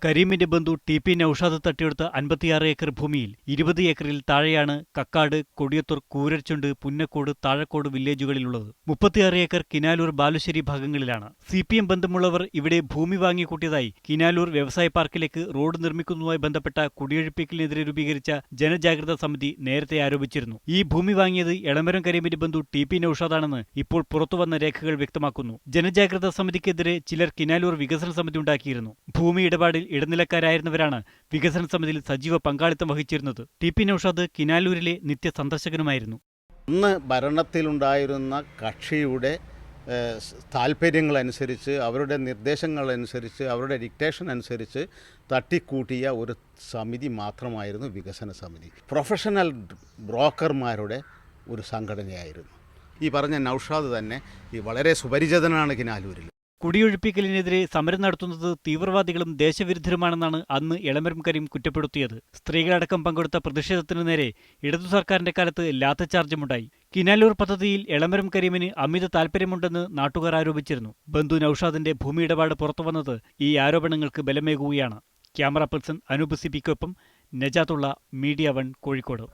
കരീമിന്റെ ബന്ധു ടി.പി. നൌഷാദ് തട്ടിയെടുത്ത 56 ഏക്കർ ഭൂമിയിൽ 20 ഏക്കറിൽ താഴെയാണ് കക്കാട്, കൊടിയത്തൂർ, കൂരർചുണ്ട്, പുന്നക്കോട്, താഴക്കോട് വില്ലേജുകളിലുള്ളത്. 36 ഏക്കർ കിനാലൂർ, ബാലുശ്ശേരി ഭാഗങ്ങളിലാണ്. CPM ബന്ധമുള്ളവർ ഇവിടെ ഭൂമി വാങ്ങിക്കൂട്ടിയതായി കിനാലൂർ വ്യവസായ പാർക്കിലേക്ക് റോഡ് നിർമ്മിക്കുന്നതുമായി ബന്ധപ്പെട്ട കുടിയൊഴിപ്പിക്കലിനെതിരെ രൂപീകരിച്ച ജനജാഗ്രതാ സമിതി നേരത്തെ ആരോപിച്ചിരുന്നു. ഈ ഭൂമി വാങ്ങിയത് എളമരം കരീമിന്റെ ബന്ധു ടി.പി. നൌഷാദാണെന്ന് ഇപ്പോൾ പുറത്തുവന്ന രേഖകൾ വ്യക്തമാക്കുന്നു. ജനജാഗ്രതാ സമിതിക്കെതിരെ ചിലർ കിനാലൂർ വികസന സമിതി ഉണ്ടാക്കിയിരുന്നു. ഭൂമി ഇടപാടിൽ ഇടനിലക്കാരായിരുന്നവരാണ് വികസന സമിതിയിൽ സജീവ പങ്കാളിത്തം വഹിച്ചിരുന്നത്. ടി.പി. നൌഷാദ് കിനാലൂരിലെ നിത്യ സന്ദർശകനുമായിരുന്നു. അന്ന് ഭരണത്തിലുണ്ടായിരുന്ന കക്ഷിയുടെ താല്പര്യങ്ങളനുസരിച്ച്, അവരുടെ നിർദ്ദേശങ്ങളനുസരിച്ച്, അവരുടെ ഡിക്റ്റേഷൻ അനുസരിച്ച് തട്ടിക്കൂട്ടിയ ഒരു സമിതി മാത്രമായിരുന്നു വികസന സമിതി. പ്രൊഫഷണൽ ബ്രോക്കർമാരുടെ ഒരു സംഘടനയായിരുന്നു. ഈ പറഞ്ഞ നൌഷാദ് തന്നെ വളരെ സുപരിചിതനാണ് കിനാലൂരിൽ. കുടിയൊഴിപ്പിക്കലിനെതിരെ സമരം നടത്തുന്നത് തീവ്രവാദികളും ദേശവിരുദ്ധരുമാണെന്നാണ് അന്ന് എളമരം കരീം കുറ്റപ്പെടുത്തിയത്. സ്ത്രീകളടക്കം പങ്കെടുത്ത പ്രതിഷേധത്തിനു നേരെ ഇടതു സർക്കാരിന്റെ കാലത്ത് ലാത്തിച്ചാർജുമുണ്ടായി. കിനാലൂർ പദ്ധതിയിൽ എളമരം കരീമിന് അമിത താൽപര്യമുണ്ടെന്ന് നാട്ടുകാർ ആരോപിച്ചിരുന്നു. ബന്ധു നൌഷാദിന്റെ ഭൂമി ഇടപാട് പുറത്തുവന്നത് ഈ ആരോപണങ്ങൾക്ക് ബലമേകുകയാണ്. ക്യാമറ പേഴ്സൺ അനൂപ് സിപിക്കൊപ്പം നജാത്തുള്ള, മീഡിയ 1 കോഴിക്കോട്.